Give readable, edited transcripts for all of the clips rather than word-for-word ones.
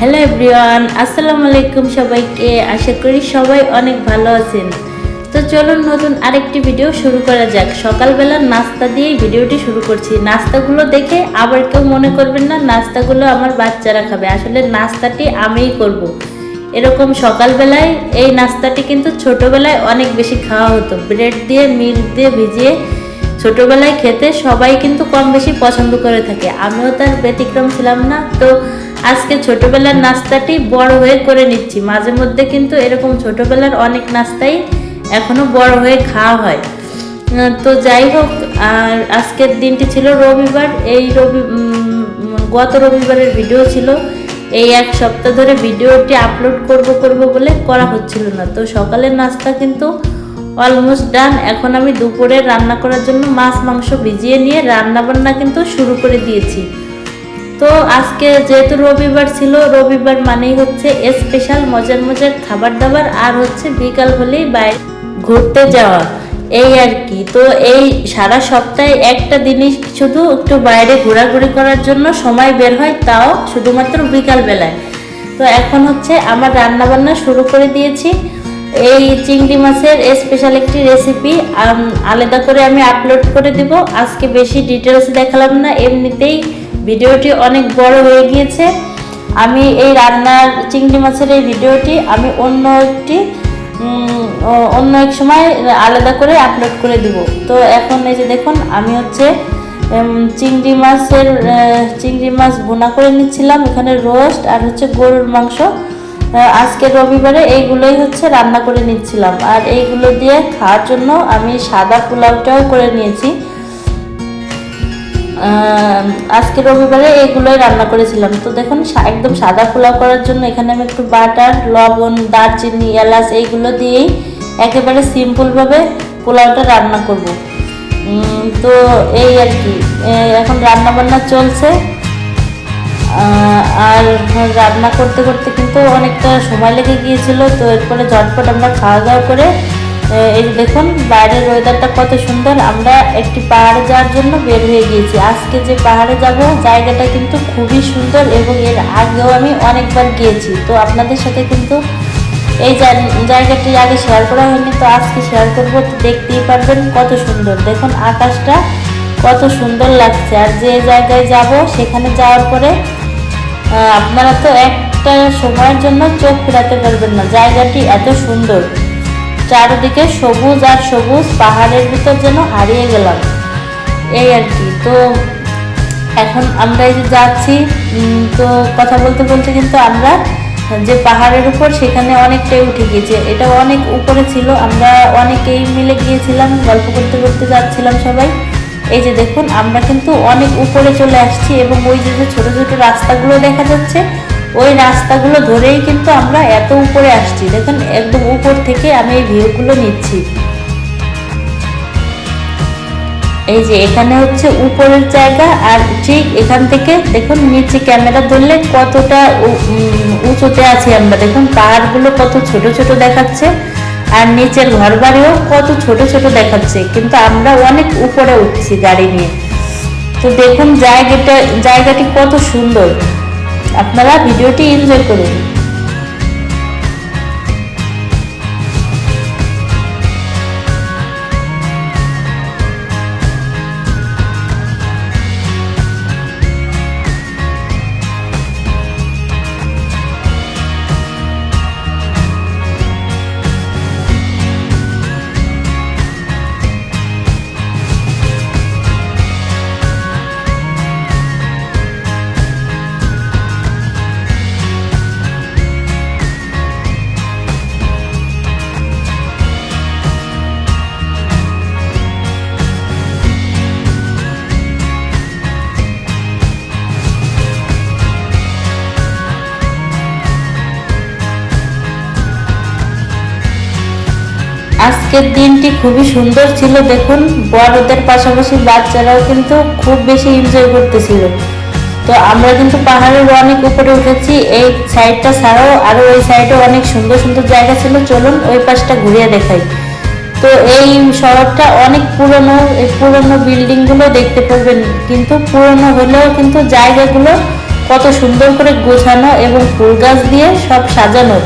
Hello everyone, আসসালামু আলাইকুম সবাইকে। আশা করি সবাই অনেক ভালো আছেন। তো চলুন নতুন আরেকটি ভিডিও শুরু করা যাক। সকালবেলা নাস্তা দিয়েই ভিডিওটি শুরু করছি। নাস্তাগুলো দেখে আবার কেউ মনে করবেন না নাস্তাগুলো আমার বাচ্চারা খাবে, আসলে নাস্তাটি আমিই করব। এরকম সকালবেলায় এই নাস্তাটি কিন্তু ছোটোবেলায় অনেক বেশি খাওয়া হতো, ব্রেড দিয়ে মিল্ক দিয়ে ভিজিয়ে ছোটোবেলায় খেতে সবাই কিন্তু কম বেশি পছন্দ করে থাকে, আমিও তার ব্যতিক্রম ছিলাম না। তো আজকে ছোটোবেলার নাস্তাটি বড় হয়ে করে নিচ্ছি। মাঝে মধ্যে কিন্তু এরকম ছোটোবেলার অনেক নাস্তাই এখনও বড় হয়ে খাওয়া হয়। তো যাই হোক, আর আজকের দিনটি ছিল রবিবার। এই গত রবিবারের ভিডিও ছিল। এই এক সপ্তাহ ধরে ভিডিওটি আপলোড করব বলে করা হচ্ছিল না। তো সকালের নাস্তা কিন্তু অলমোস্ট ডান। এখন আমি দুপুরে রান্না করার জন্য মাছ মাংস ভিজিয়ে নিয়ে রান্নাবান্না কিন্তু শুরু করে দিয়েছি। তো আজকে যেহেতু রবিবার ছিল, রবিবার মানেই হচ্ছে স্পেশাল মজার মজার খাবার দাবার, আর হচ্ছে বিকাল হলেই বাইরে ঘুরতে যাওয়া, এই আর কি। তো এই সারা সপ্তাহে একটা দিনই শুধু একটু বাইরে ঘোরাঘুরি করার জন্য সময় বের হয়, তাও শুধুমাত্র বিকাল বেলায়। তো এখন হচ্ছে আমার রান্নাবান্না শুরু করে দিয়েছি। এই চিংড়ি মাছের স্পেশাল একটি রেসিপি আলাদা করে আমি আপলোড করে দিব। আজকে বেশি ডিটেলস দেখালাম না, এমনিতেই ভিডিওটি অনেক বড় হয়ে গিয়েছে। আমি এই রান্নার চিংড়ি মাছের এই ভিডিওটি আমি অন্য এক সময় আলাদা করে আপলোড করে দিব। তো এখন এই যে দেখুন, আমি হচ্ছে চিংড়ি মাছ ভুনা করে নিচ্ছিলাম। এখানে রোস্ট আর হচ্ছে গরুর মাংস, আজকে রবিবারে এইগুলোই হচ্ছে রান্না করে নিচ্ছিলাম। আর এইগুলো দিয়ে খাওয়ার জন্য আমি সাদা পোলাওটাও করে নিয়েছি। আজকে রবিবারে এইগুলোই রান্না করেছিলাম। তো দেখুন, একদম সাদা পোলাও করার জন্য এখানে আমি একটু বাটার, লবণ, দারচিনি, এলাচ এইগুলো দিয়েই একেবারে সিম্পলভাবে পোলাওটা রান্না করব। তো এই আর কি, এখন রান্না বান্না চলছে। আর রান্না করতে করতে কিন্তু অনেকটা সময় লেগে গিয়েছিল। তো এরপরে ঝটপট আমরা খাওয়া দাওয়া করে, এই যে দেখুন বাইরের ওয়েদারটা কত সুন্দর। আমরা একটি পাহাড়ে যাওয়ার জন্য বের হয়ে গিয়েছি। আজকে যে পাহাড়ে যাব জায়গাটা কিন্তু খুবই সুন্দর, এবং এর আগেও আমি অনেকবার গিয়েছি। তো আপনাদের সাথে কিন্তু এই জায়গাটি আগে শেয়ার করা হয়নি, তো আজকে শেয়ার করব। তো দেখতেই পারবেন কত সুন্দর। দেখুন আকাশটা কত সুন্দর লাগছে। আর যে জায়গায় যাব সেখানে যাওয়ার পরে আপনারা তো একটা সময়ের জন্য চোখ ফেরাতে পারবেন না, জায়গাটি এত সুন্দর। চারিদিকে সবুজ আর সবুজ, পাহাড়ের ভিতর যেন হারিয়ে গেলাম, এই আর কি। তো এখন আমরা এই যে যাচ্ছি, তো কথা বলতে বলতে কিন্তু আমরা যে পাহাড়ের উপর সেখানে অনেকটাই উঠে গিয়েছে। এটা অনেক উপরে ছিল, আমরা অনেকেই মিলে গিয়েছিলাম, গল্প করতে করতে যাচ্ছিলাম সবাই। এই যে দেখুন আমরা কিন্তু অনেক উপরে চলে আসছি, এবং ওই যে ছোট ছোট রাস্তাগুলো দেখা যাচ্ছে, ওই রাস্তাগুলো ধরেই কিন্তু আমরা এত উপরে আসছি। দেখুন একদম উপর থেকে আমি এই ভিউগুলো নিচ্ছি। এই যে এখানে হচ্ছে উপরের জায়গা, আর ঠিক এখান থেকে দেখুন নিচে ক্যামেরা ধরলে কতটা উঁচুতে আছি আমরা। দেখুন পাহাড়গুলো কত ছোট ছোট দেখাচ্ছে, আর নিচের ঘর বাড়িও কত ছোট ছোট দেখাচ্ছে, কিন্তু আমরা অনেক উপরে উঠছি গাড়ি নিয়ে। তো দেখুন জায়গাটি কত সুন্দর। আপনারা ভিডিওটি এনজয় করুন। আজকের দিনটি খুবই সুন্দর ছিল। দেখুন বড়দের পাশাপাশি বাচ্চারাও কিন্তু খুব বেশি এনজয় করতেছিল। তো আমরা কিন্তু পাহাড়ের অনেক উপরে উঠেছি। এই সাইডটা ছাড়াও আরও ওই সাইডে অনেক সুন্দর সুন্দর জায়গা ছিল। চলুন ওই পাশটা ঘুরিয়ে দেখাই। তো এই শহরটা অনেক পুরনো, এই পুরনো বিল্ডিংগুলো দেখতে পারবেন, কিন্তু পুরনো হলেও কিন্তু জায়গাগুলো কত সুন্দর করে গোছানো এবং ফুল গাছ দিয়ে সব সাজানো।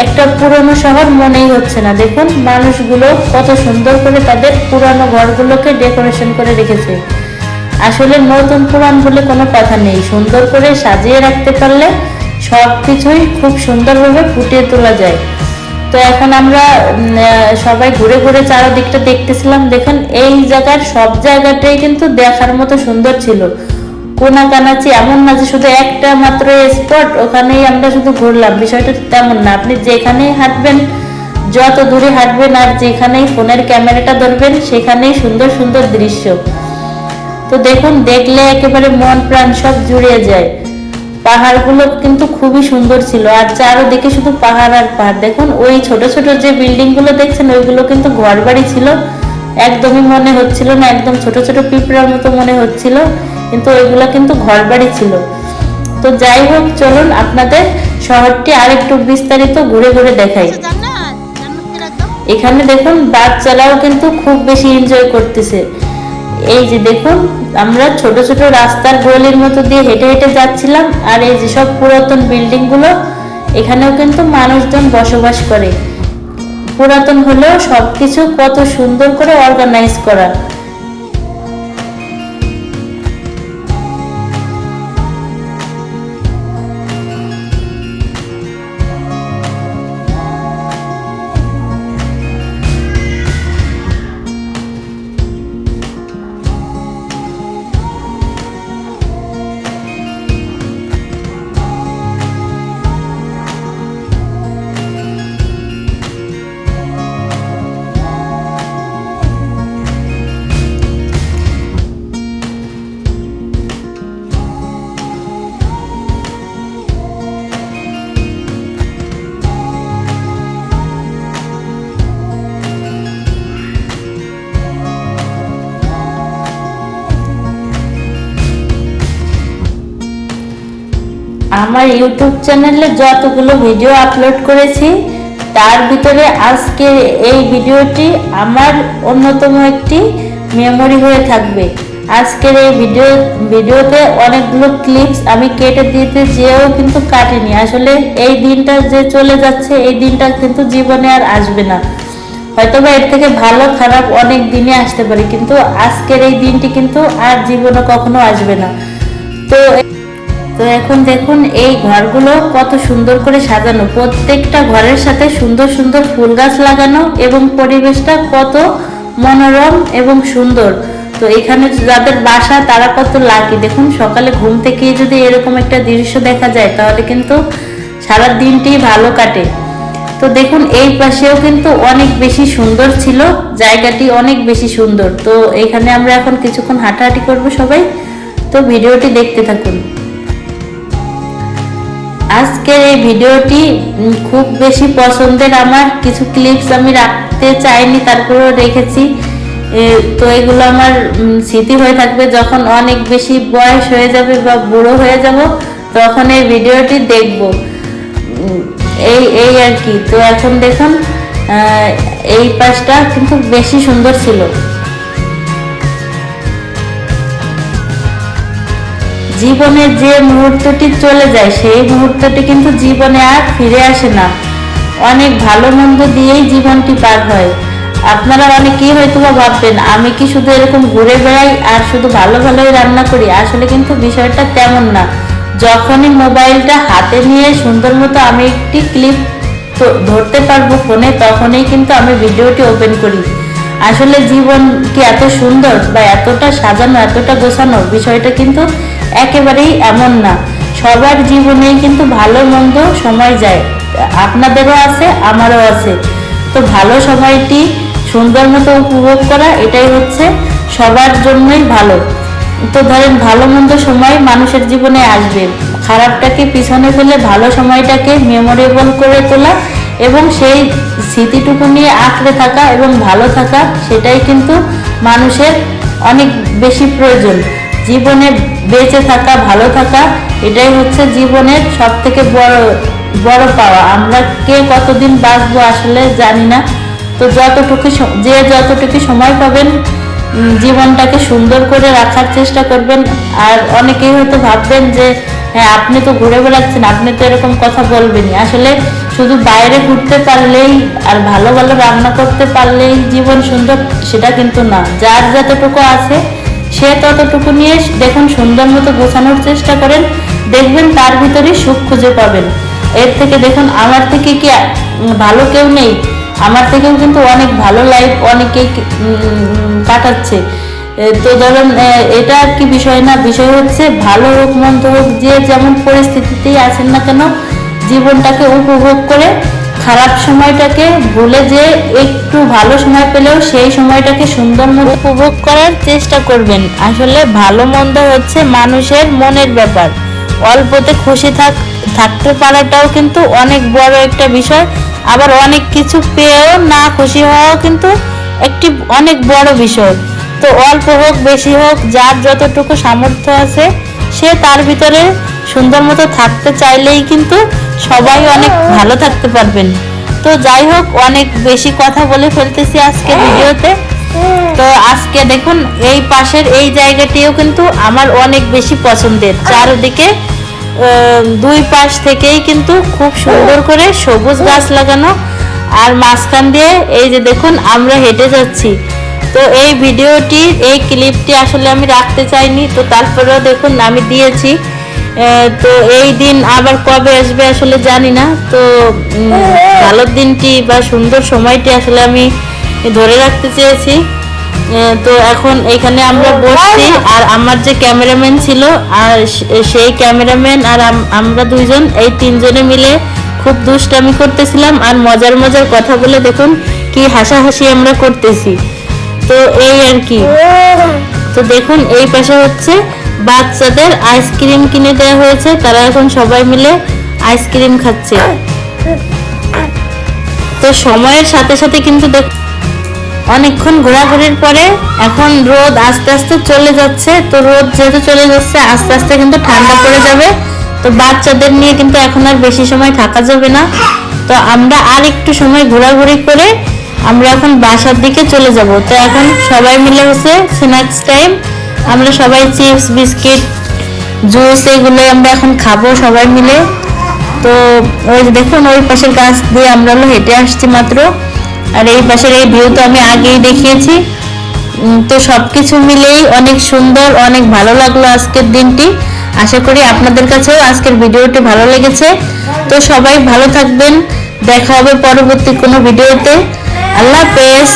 একটা পুরনো শহর মনেই হচ্ছে না। দেখুন মানুষগুলো কত সুন্দর করে তাদের পুরানো ঘরগুলোকে ডেকোরেশন করে রেখেছে। আসলে নতুন পুরান বলে কোনো কথা নেই, সুন্দর করে সাজিয়ে রাখতে পারলে সব কিছুই খুব সুন্দরভাবে ফুটিয়ে তোলা যায়। তো এখন আমরা সবাই ঘুরে ঘুরে চারদিকটা দেখতেছিলাম। দেখুন এই জায়গার সব জায়গাটাই কিন্তু দেখার মতো সুন্দর ছিল। কোনা কানাচি এমন না যে শুধু একটা মাত্র স্পট ওখানেই আমরা শুধু ঘুরলাম, বিষয়টা তেমন না। আপনি যেখানেই হাঁটবেন, যত দূরে হাঁটবেন আর যেখানেই ফোনের ক্যামেরাটা ধরবেন সেখানেই সুন্দর সুন্দর দৃশ্য। তো দেখুন দেখলে একেবারে মন প্রাণ সব জুড়িয়ে যায়। পাহাড়গুলো কিন্তু খুবই সুন্দর ছিল, আর চারদিকে শুধু পাহাড় আর পাহাড়। দেখুন ওই ছোট ছোট যে বিল্ডিং গুলো দেখছেন ওইগুলো কিন্তু ঘর বাড়ি ছিল, একদমই মনে হচ্ছিল না, একদম ছোট ছোট পিঁপড়ার মতো মনে হচ্ছিল, কিন্তু ওইগুলো কিন্তু ঘর বাড়ি ছিল। তো যাই হোক চলুন আপনাদের শহরটি আরেকটু বিস্তারিত ঘুরে ঘুরে দেখাই। এখানে দেখুন বাচ্চারাও কিন্তু খুব বেশি এনজয় করতেছে। এই যে দেখুন আমরা ছোট ছোট রাস্তার গলির মতো দিয়ে হেঁটে হেঁটে যাচ্ছিলাম, আর এই যে সব পুরাতন বিল্ডিং গুলো, এখানেও কিন্তু মানুষজন বসবাস করে। পুরাতন হলেও সবকিছু কত সুন্দর করে অর্গানাইজ করা। আমার ইউটিউব চ্যানেলে যতগুলো ভিডিও আপলোড করেছি তার ভিতরে আজকে এই ভিডিওটি আমার অন্যতম একটি মেমোরি হয়ে থাকবে। আজকের এই ভিডিওতে অনেকগুলো ক্লিপস আমি কেটে দিতে যেও কিন্তু কাটিনি। আসলে এই দিনটা যে চলে যাচ্ছে এই দিনটা কিন্তু জীবনে আর আসবে না। হয়তোবা এর থেকে ভালো খারাপ অনেক দিনে আসতে পারে, কিন্তু আজকের এই দিনটি কিন্তু আর জীবনে কখনো আসবে না। তো এখন দেখুন এই ঘরগুলো কত সুন্দর করে সাজানো, প্রত্যেকটা ঘরের সাথে সুন্দর সুন্দর ফুল গাছ লাগানো এবং পরিবেশটা কত মনোরম এবং সুন্দর। তো এখানে যাদের বাসা তারা কত লাকি। দেখুন সকালে ঘুম থেকে যদি এরকম একটা দৃশ্য দেখা যায় তাহলে কিন্তু সারা দিনটি ভালো কাটে। তো দেখুন এই পাশেও কিন্তু অনেক বেশি সুন্দর ছিল, জায়গাটি অনেক বেশি সুন্দর। তো এখানে আমরা এখন কিছুক্ষণ হাঁটাহাঁটি করব সবাই, তো ভিডিওটি দেখতে থাকুন। আজকের এই ভিডিওটি খুব বেশি পছন্দের আমার, কিছু ক্লিপস আমি রাখতে চাইনি তারপরেও রেখেছি। তো এগুলো আমার স্মৃতি হয়ে থাকবে, যখন অনেক বেশি বয়স হয়ে যাবে বা বুড়ো হয়ে যাব তখন এই ভিডিওটি দেখব, এই আর কি। তো এখন দেখুন এই পাশটা কিন্তু বেশি সুন্দর ছিল। জীবনে যে মুহূর্তটি চলে যায় সেই মুহূর্তটি কিন্তু জীবনে আর ফিরে আসে না। অনেক ভালো মন্দ দিয়েই জীবনটি পার হয়। আপনারা অনেকেই হয়তো ভাববেন আমি কি শুধু এরকম ঘুরে বেড়াই আর শুধু ভালো ভালোই রান্না করি। আসলে কিন্তু বিষয়টা তেমন না। যখনই মোবাইলটা হাতে নিয়ে সুন্দর মতো আমি একটি ক্লিপ ধরতে পারবো ফোনে, তখনই কিন্তু আমি ভিডিওটি ওপেন করি। আসলে জীবন কি এত সুন্দর বা এতটা সাজানো, এতটা গোছানো, বিষয়টা কিন্তু একেবারেই এমন না। সবার জীবনেই কিন্তু ভালো মন্দ সময় যায়, আপনাদেরও আছে আমারও আছে। তো ভালো সময়টি সুন্দর মতো উপভোগ করা এটাই হচ্ছে সবার জন্যই ভালো। তো ধরেন ভালো মন্দ সময় মানুষের জীবনে আসবে, খারাপটাকে পিছনে ফেলে ভালো সময়টাকে মেমোরেবল করে তোলা এবং সেই স্মৃতিটুকু নিয়ে আঁকড়ে থাকা এবং ভালো থাকা, সেটাই কিন্তু মানুষের অনেক বেশি প্রয়োজন। জীবনে বেঁচে থাকা, ভালো থাকা, এটাই হচ্ছে জীবনের সব থেকে বড় পাওয়া। আমরা কে কতদিন বাঁচবো আসলে জানি না। তো যতটুকু সময় পাবেন জীবনটাকে সুন্দর করে রাখার চেষ্টা করবেন। আর অনেকেই হয়তো ভাববেন যে হ্যাঁ আপনি তো ঘুরে বেড়াচ্ছেন, আপনি তো এরকম কথা বলবেনই। আসলে শুধু বাইরে ঘুরতে পারলেই আর ভালো ভালো রান্না করতে পারলেই জীবন সুন্দর সেটা কিন্তু না। যার যতটুকু আছে সে ততটুকু নিয়ে দেখুন সুন্দর মতো গোছানোর চেষ্টা করেন, দেখবেন তার ভিতরে সুখ খুঁজে পাবেন। এর থেকে দেখুন আমার থেকে কি ভালো কেউ নেই, আমার থেকেও কিন্তু অনেক ভালো লাইফ অনেকেই কাটাচ্ছে। তো ধরুন এটা আর কি বিষয় না, বিষয় হচ্ছে ভালো হোক মন্দ হোক যে যেমন পরিস্থিতিতেই আছেন না কেন জীবনটাকে উপভোগ করে খারাপ সময়টাকে ভুলে যে একটু ভালো সময় পেলেও সেই সময়টাকে সুন্দর মতো উপভোগ করার চেষ্টা করবেন। আসলে ভালো মন্দ হচ্ছে মানুষের মনের ব্যাপার, অল্পতে খুশি থাকতে পারাটাও কিন্তু অনেক বড় একটা বিষয়, আবার অনেক কিছু পেয়েও না খুশি হওয়াও কিন্তু একটি অনেক বড় বিষয়। তো অল্প হোক বেশি হোক যার যতটুকু সামর্থ্য আছে সে তার ভিতরে সুন্দর মতো থাকতে চাইলেই কিন্তু সবাই অনেক ভালো থাকতে পারবেন। তো যাই হোক, অনেক বেশি কথা বলে ফেলতেছি আজকে ভিডিওতে। তো আজকে দেখুন এই পাশের এই জায়গাটিও কিন্তু আমার অনেক বেশি পছন্দের, চারদিকে দুই পাশ থেকেই কিন্তু খুব সুন্দর করে সবুজ গাছ লাগানো, আর মাঝখান দিয়ে এই যে দেখুন আমরা হেঁটে যাচ্ছি। তো এই ভিডিওটির এই ক্লিপটি আসলে আমি রাখতে চাইনি, তো তারপরেও দেখুন আমি দিয়েছি। তো এই দিন আবার কবে আসবে আসলে জানি না, তো ভালো দিনটি বা সুন্দর সময়টি আসলে আমি ধরে রাখতে চেয়েছি। তো এখন এখানে আমরা বসছি, আর আমার যে ক্যামেরাম্যান ছিল আর সেই ক্যামেরাম্যান আর আমরা দুইজন এই তিনজনে মিলে খুব দুষ্টামি করতেছিলাম আর মজার মজার কথা বলে দেখুন কি হাসাহাসি আমরা করতেছি। তো এই আর কি। তো দেখুন এই পাশে হচ্ছে বাচ্চাদের আইসক্রিম কিনে দেওয়া হয়েছে, তারা এখন সবাই মিলে আইসক্রিম খাচ্ছে। তো সময়ের সাথে সাথে কিন্তু অনেকক্ষণ ঘোরাঘুরির পরে এখন রোদ আস্তে আস্তে চলে যাচ্ছে। তো রোদ যেহেতু চলে যাচ্ছে আস্তে আস্তে কিন্তু ঠান্ডা পড়ে যাবে। তো বাচ্চাদের নিয়ে কিন্তু এখন আর বেশি সময় থাকা যাবে না। তো আমরা আর একটু সময় ঘোরাঘুরি করে আমরা এখন বাসার দিকে চলে যাব। তো এখন সবাই মিলে হচ্ছে স্ন্যাক্স টাইম, আমরা সবাই চিপস বিস্কিট জুস এগুলো আমরা এখন খাবো সবাই মিলে। তো ওই দেখুন ওই পাশের গাছ দিয়ে আমরা হেঁটে আসছি মাত্র, আর এই পাশের এই ভিউ তো আমি আগেই দেখিয়েছি। তো সবকিছু মিলেই অনেক সুন্দর, অনেক ভালো লাগলো আজকের দিনটি। আশা করি আপনাদের কাছেও আজকের ভিডিওটি ভালো লেগেছে। তো সবাই ভালো থাকবেন, দেখা হবে পরবর্তী কোনো ভিডিওতে। আল্লাহ হাফেজ।